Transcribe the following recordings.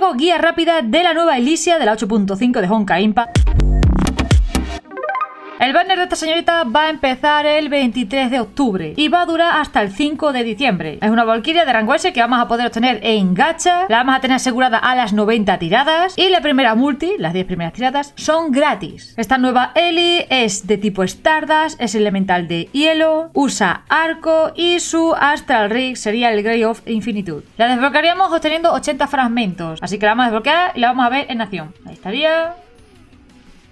tengo guía rápida de la nueva Elysia de la 8.5 de Honkai Impact. El banner de esta señorita va a empezar el 23 de octubre y va a durar hasta el 5 de diciembre. Es una Valkyria de rango S que vamos a poder obtener en gacha. La vamos a tener asegurada a las 90 tiradas y la primera multi, las 10 primeras tiradas, son gratis. Esta nueva Ellie es de tipo Stardust, es elemental de hielo, usa arco y su Astral Rig sería el Grey of Infinitude. La desbloquearíamos obteniendo 80 fragmentos, así que la vamos a desbloquear y la vamos a ver en acción. Ahí estaría.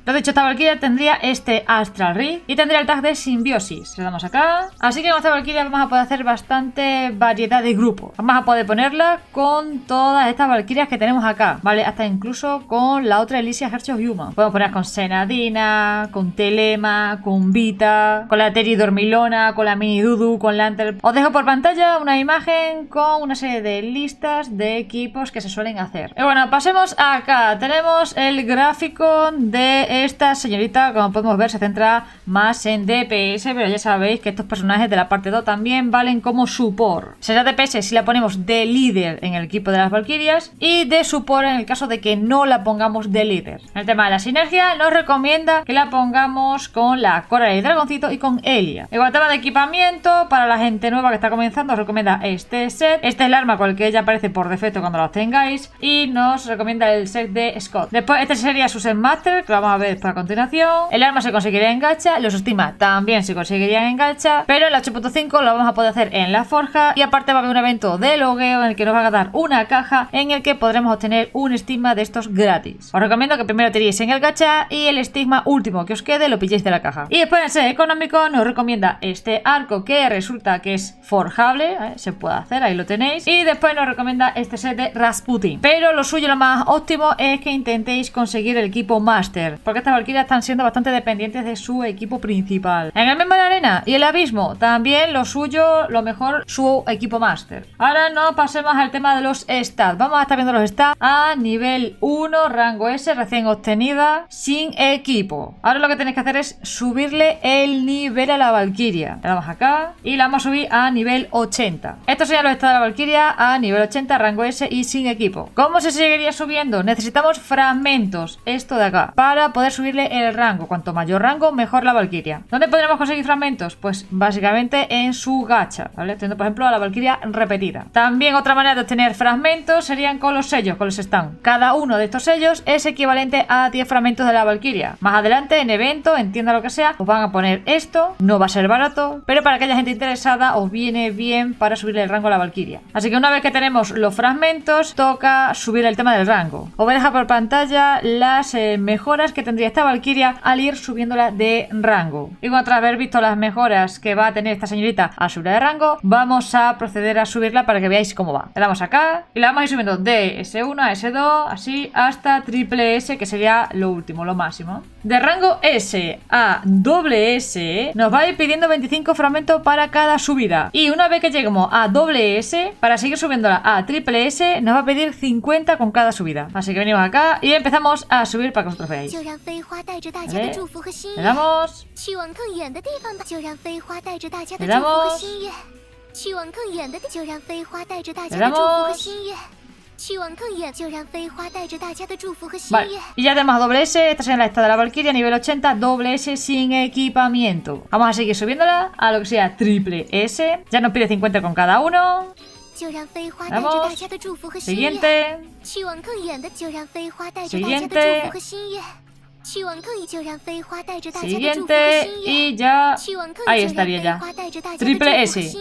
Entonces, dicho, esta Valkyria tendría este Astral Rig y tendría el tag de simbiosis. Le damos acá. Así que con esta Valkyria vamos a poder hacer bastante variedad de grupo. Vamos a poder ponerla con todas estas Valkyrias que tenemos acá, ¿vale? Hasta incluso con la otra Elysia Hearts of Human. Podemos poner con Senadina, con Telema, con Vita, con la Teri Dormilona, con la Mini Dudu, con Lantern. Os dejo por pantalla una imagen con una serie de listas de equipos que se suelen hacer. Y bueno, pasemos acá. Tenemos el gráfico de esta señorita. Como podemos ver, se centra más en DPS, pero ya sabéis que estos personajes de la parte 2 también valen como support. Será DPS si la ponemos de líder en el equipo de las Valkyrias y de support en el caso de que no la pongamos de líder. En el tema de la sinergia nos recomienda que la pongamos con la Cora y el Dragoncito y con Elia. En cuanto al tema de equipamiento, para la gente nueva que está comenzando, os recomienda este set. Este es el arma con el que ella aparece por defecto cuando la obtengáis y nos recomienda el set de Scott. Después este sería su set master, que lo vamos a ver a continuación. El arma se conseguiría en gacha, los estigmas también se conseguirían en gacha, pero el 8.5 lo vamos a poder hacer en la forja y aparte va a haber un evento de logueo en el que nos van a dar una caja en el que podremos obtener un estigma de estos gratis. Os recomiendo que primero tiréis en el gacha y el estigma último que os quede lo pilléis de la caja. Y después en el set económico nos recomienda este arco que resulta que es forjable, se puede hacer, ahí lo tenéis, y después nos recomienda este set de Rasputin, pero lo suyo, lo más óptimo es que intentéis conseguir el equipo master, porque estas Valkyrias están siendo bastante dependientes de su equipo principal. En el mismo de la arena y el abismo también lo suyo, lo mejor, su equipo master. Ahora no pasemos al tema de los stats. Vamos a estar viendo los stats a nivel 1, rango S, recién obtenida, sin equipo. Ahora lo que tenéis que hacer es subirle el nivel a la Valkyria. Le damos acá y la vamos a subir a nivel 80. Estos serían los stats de la Valkyria a nivel 80, rango S y sin equipo. ¿Cómo se seguiría subiendo? Necesitamos fragmentos, esto de acá, para poder subirle el rango. Cuanto mayor rango, mejor la Valkyria. ¿Dónde podremos conseguir fragmentos? Pues básicamente en su gacha, ¿vale? Teniendo por ejemplo a la Valkyria repetida. También otra manera de obtener fragmentos serían con los sellos, con los stands. Cada uno de estos sellos es equivalente a 10 fragmentos de la Valkyria. Más adelante en evento, en tienda, lo que sea, os van a poner esto. No va a ser barato, pero para aquella gente interesada os viene bien para subirle el rango a la Valkyria. Así que una vez que tenemos los fragmentos, toca subir el tema del rango. Os voy a dejar por pantalla las mejoras que tendría esta Valkyria al ir subiéndola de rango. Y tras haber visto las mejoras que va a tener esta señorita al subir de rango, vamos a proceder a subirla para que veáis cómo va. Le damos acá y la vamos a ir subiendo de S1 a S2, así hasta triple S, que sería lo último, lo máximo. De rango S a doble S nos va a ir pidiendo 25 fragmentos para cada subida. Y una vez que lleguemos a doble S, para seguir subiéndola a triple S, nos va a pedir 50 con cada subida. Así que venimos acá y empezamos a subir para que vosotros veáis. ¿Vale? Le damos. Le damos. Le damos. Vale, y ya tenemos a doble S. Esta sería la esta de la Valkyria, nivel 80, doble S sin equipamiento. Vamos a seguir subiéndola a lo que sea triple S. Ya nos pide 50 con cada uno. Vamos. Siguiente. Siguiente. Siguiente. Y ya. Ahí estaría ya. Triple S.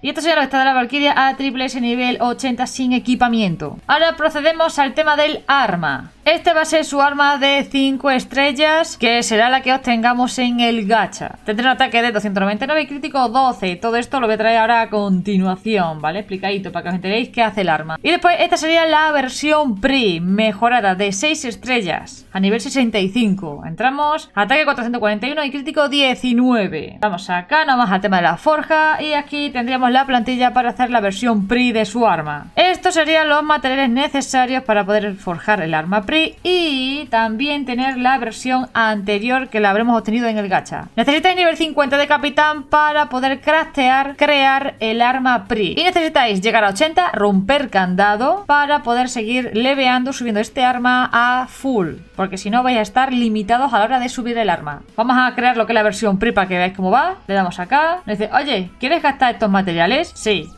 Y esto sería lo que está de la Valkyria a triple S nivel 80 sin equipamiento. Ahora procedemos al tema del arma. Este va a ser su arma de 5 estrellas, que será la que obtengamos en el gacha. Tendrá un ataque de 299 y crítico 12. Todo esto lo voy a traer ahora a continuación, ¿vale? Explicadito para que os enteréis qué hace el arma. Y después esta sería la versión pre mejorada de 6 estrellas a nivel 65. 5. Entramos, ataque 441 y crítico 19. Vamos acá, nomás al tema de la forja. Y aquí tendríamos la plantilla para hacer la versión PRI de su arma. Estos serían los materiales necesarios para poder forjar el arma PRI y también tener la versión anterior que la habremos obtenido en el gacha. Necesitáis nivel 50 de capitán para poder crear el arma PRI. Y necesitáis llegar a 80, romper candado para poder seguir leveando, subiendo este arma a full. Porque si no vais a estar limitados a la hora de subir el arma. Vamos a crear lo que es la versión PRI para que veáis cómo va. Le damos acá. Nos dice, oye, ¿quieres gastar estos materiales? Sí.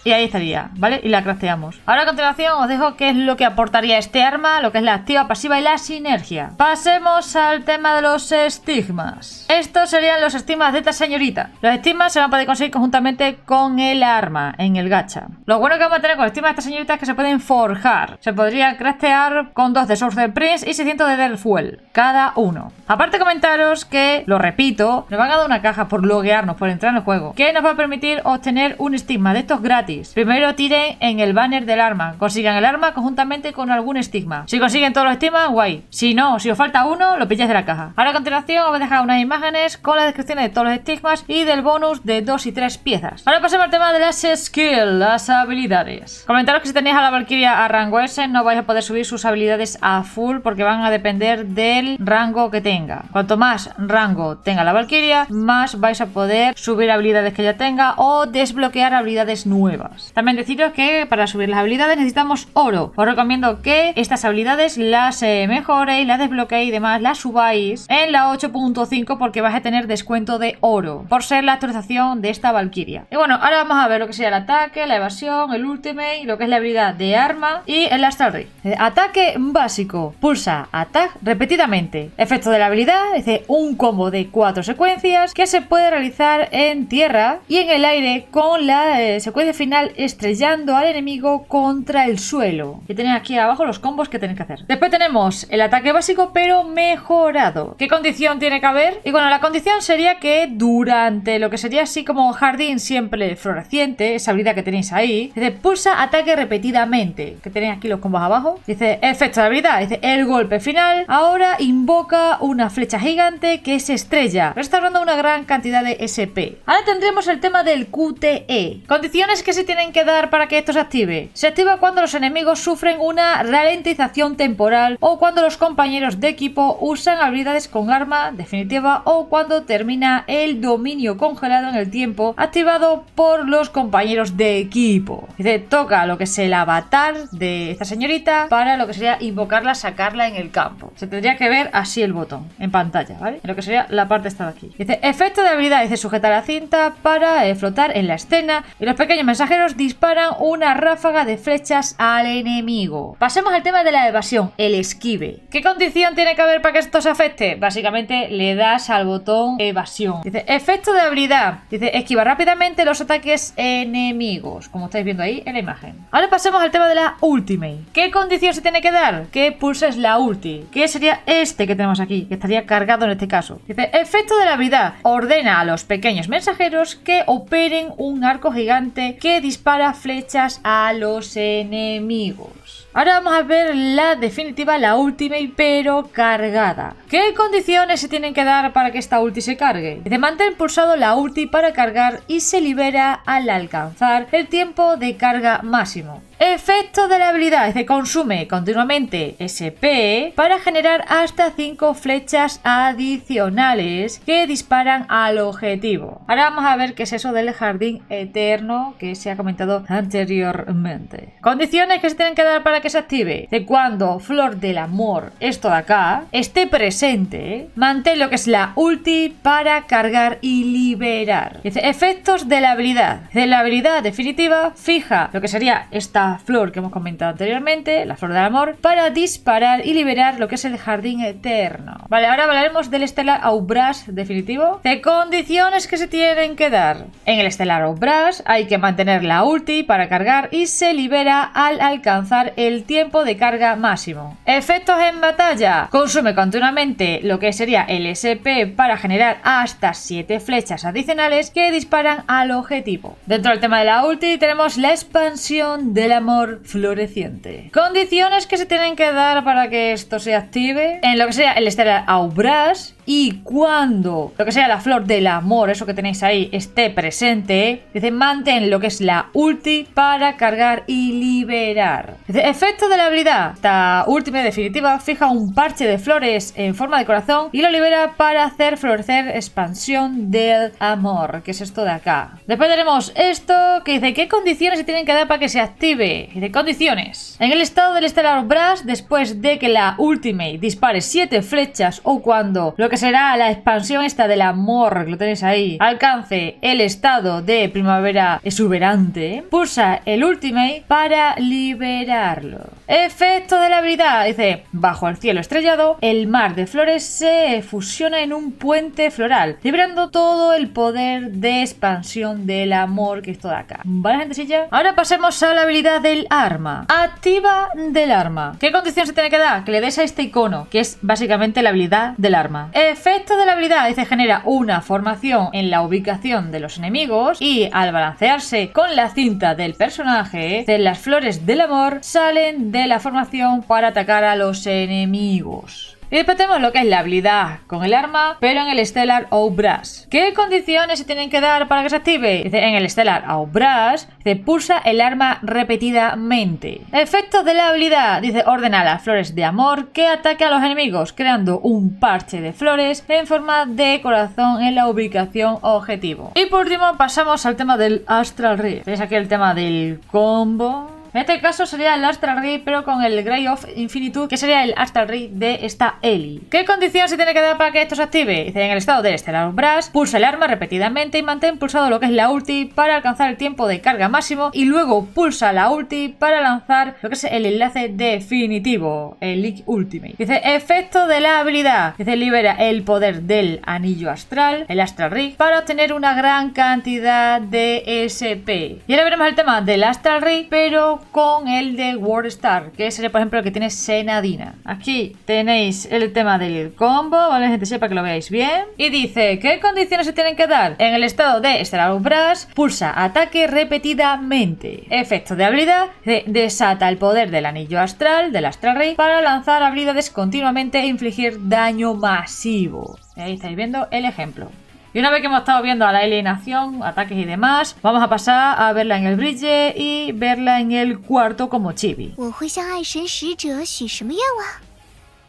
Y ahí estaría, ¿vale? Y la crafteamos. Ahora a continuación os dejo qué es lo que aportaría este arma, lo que es la activa, pasiva y la sinergia. Pasemos al tema de los estigmas. Estos serían los estigmas de esta señorita. Los estigmas se van a poder conseguir conjuntamente con el arma en el gacha. Lo bueno que vamos a tener con los estigmas de esta señorita es que se pueden forjar. Se podría craftear con 2 de Sorcerer Prince y 600 de Del Fuel, cada uno. Aparte comentaros que, lo repito, nos van a dar una caja por loguearnos, por entrar en el juego, que nos va a permitir obtener un estigma de estos gratis. Primero tiren en el banner del arma. Consigan el arma conjuntamente con algún estigma. Si consiguen todos los estigmas, guay. Si no, si os falta uno, lo pilláis de la caja. Ahora a continuación os voy a dejar unas imágenes con las descripciones de todos los estigmas y del bonus de 2 y 3 piezas. Ahora pasemos al tema de las skills, las habilidades. Comentaros que si tenéis a la Valkyria a rango S no vais a poder subir sus habilidades a full porque van a depender del rango que tenga. Cuanto más rango tenga la Valkyria, más vais a poder subir habilidades que ya tenga o desbloquear habilidades nuevas. También deciros que para subir las habilidades necesitamos oro. Os recomiendo que estas habilidades las mejoréis, las desbloqueéis y demás, las subáis en la 8.5 porque vais a tener descuento de oro por ser la actualización de esta Valkyria. Y bueno, ahora vamos a ver lo que sería el ataque, la evasión, el ultimate, lo que es la habilidad de arma y el Astral Ray. Ataque básico. Pulsa Attack repetidamente. Efecto de la habilidad, es un combo de 4 secuencias que se puede realizar en tierra y en el aire con la secuencia final estrellando al enemigo contra el suelo. Y tenéis aquí abajo los combos que tenéis que hacer. Después tenemos el ataque básico pero mejorado. ¿Qué condición tiene que haber? Y bueno, la condición sería que durante lo que sería así como jardín siempre floreciente, esa habilidad que tenéis ahí, dice pulsa ataque repetidamente, que tenéis aquí los combos abajo. Dice efecto de habilidad, dice el golpe final. Ahora invoca una flecha gigante que se estrella, restaurando una gran cantidad de SP. Ahora tendremos el tema del QTE. Condiciones que se tienen que dar para que esto se active. Se activa cuando los enemigos sufren una ralentización temporal o cuando los compañeros de equipo usan habilidades con arma definitiva o cuando termina el dominio congelado en el tiempo activado por los compañeros de equipo. Dice, toca lo que es el avatar de esta señorita para lo que sería invocarla, sacarla en el campo. Se tendría que ver así el botón en pantalla, ¿vale? En lo que sería la parte esta de aquí. Dice, efecto de habilidad, dice sujetar la cinta para flotar en la escena y los pequeños mensajeros disparan una ráfaga de flechas al enemigo. Pasemos al tema de la evasión, el esquive. ¿Qué condición tiene que haber para que esto se afecte? Básicamente le das al botón evasión. Dice, efecto de habilidad. Dice, esquiva rápidamente los ataques enemigos, como estáis viendo ahí en la imagen. Ahora pasemos al tema de la ultimate. ¿Qué condición se tiene que dar? Que pulses la ulti, que sería este que tenemos aquí, que estaría cargado en este caso. Dice, efecto de la habilidad. Ordena a los pequeños mensajeros que operen un arco gigante que dispara flechas a los enemigos. Ahora vamos a ver la definitiva, la ultimate, pero cargada. ¿Qué condiciones se tienen que dar para que esta ulti se cargue? Dice, mantén pulsado la ulti para cargar y se libera al alcanzar el tiempo de carga máximo. Efecto de la habilidad, dice, consume continuamente SP para generar hasta 5 flechas adicionales que disparan al objetivo. Ahora vamos a ver qué es eso del jardín eterno que se ha comentado anteriormente. Condiciones que se tienen que dar para que se active. De cuando Flor del Amor, esto de acá, esté presente, mantén lo que es la ulti para cargar y liberar. Dice, efectos de la habilidad. De la habilidad definitiva, fija lo que sería esta flor que hemos comentado anteriormente, la Flor del Amor, para disparar y liberar lo que es el jardín eterno. Vale, ahora hablaremos del Stellar Outburst definitivo. De condiciones que se tienen que dar. En el Stellar Outburst hay que mantener la ulti para cargar y se libera al alcanzar el tiempo de carga máximo. Efectos en batalla. Consume continuamente lo que sería el SP para generar hasta 7 flechas adicionales que disparan al objetivo. Dentro del tema de la ulti tenemos la expansión de la amor floreciente. Condiciones que se tienen que dar para que esto se active en lo que sea el Stellar Aubras. Y cuando lo que sea la flor del amor, eso que tenéis ahí, esté presente, dice mantén lo que es la ulti para cargar y liberar. Dice efecto de la habilidad. Esta última y definitiva fija un parche de flores en forma de corazón y lo libera para hacer florecer expansión del amor, que es esto de acá. Después tenemos esto que dice qué condiciones se tienen que dar para que se active. Dice condiciones. En el estado del Stellar Brass, después de que la ultimate dispare 7 flechas o cuando lo que será la expansión esta del amor, que lo tenéis ahí, alcance el estado de primavera exuberante, pulsa el ultimate para liberarlo. Efecto de la habilidad, dice, bajo el cielo estrellado, el mar de flores se fusiona en un puente floral, liberando todo el poder de expansión del amor, que es todo acá. ¿Vale, gentecilla? Ahora pasemos a la habilidad del arma. Activa del arma. ¿Qué condición se tiene que dar? Que le des a este icono, que es básicamente la habilidad del arma. Efecto de la habilidad, dice, genera una formación en la ubicación de los enemigos y al balancearse con la cinta del personaje, las flores del amor salen de la formación para atacar a los enemigos. Y después tenemos lo que es la habilidad con el arma, pero en el Stellar Aubras. ¿Qué condiciones se tienen que dar para que se active? Dice, en el Stellar Aubras, dice, pulsa el arma repetidamente. Efectos de la habilidad, dice, ordena las flores de amor que ataque a los enemigos, creando un parche de flores en forma de corazón en la ubicación objetivo. Y por último pasamos al tema del Astral Ray. Tenéis aquí el tema del combo. En este caso sería el Astral Ray, pero con el Grey of Infinitude, que sería el Astral Ray de esta Ellie. ¿Qué condición se tiene que dar para que esto se active? Dice, en el estado del Stellar Brass, pulsa el arma repetidamente y mantén pulsado lo que es la ulti para alcanzar el tiempo de carga máximo y luego pulsa la ulti para lanzar lo que es el enlace definitivo, el League Ultimate. Dice, efecto de la habilidad. Dice, libera el poder del anillo astral, el Astral Ray, para obtener una gran cantidad de SP. Y ahora veremos el tema del Astral Ray, pero con el de World Star, que sería por ejemplo el que tiene Senadina. Aquí tenéis el tema del combo, ¿vale, gente? Sepa que lo veáis bien. Y dice, ¿qué condiciones se tienen que dar? En el estado de Stellar Brass, pulsa ataque repetidamente. Efecto de habilidad, desata el poder del anillo astral, del Astral Ray, para lanzar habilidades continuamente e infligir daño masivo. Ahí estáis viendo el ejemplo. Y una vez que hemos estado viendo a la alienación, ataques y demás, vamos a pasar a verla en el bridge y verla en el cuarto como chibi. 我会向爱神使者许什么愿望？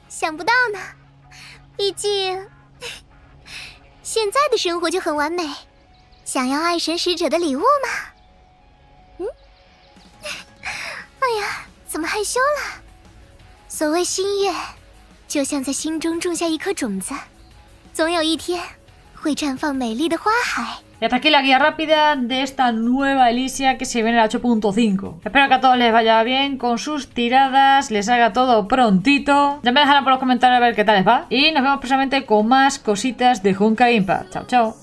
想不到呢，毕竟现在的生活就很完美。想要爱神使者的礼物吗？哎呀，怎么害羞了？所谓心愿，就像在心中种下一颗种子，总有一天。 会绽放美丽的花海。 Y hasta aquí la guía rápida de esta nueva Elysia que se viene a 8.5. Espero que a todos les vaya bien con sus tiradas, les haga todo prontito. Ya me dejarán por los comentarios a ver qué tal les va. Y nos vemos precisamente con más cositas de Honkai Impact. Chao, chao.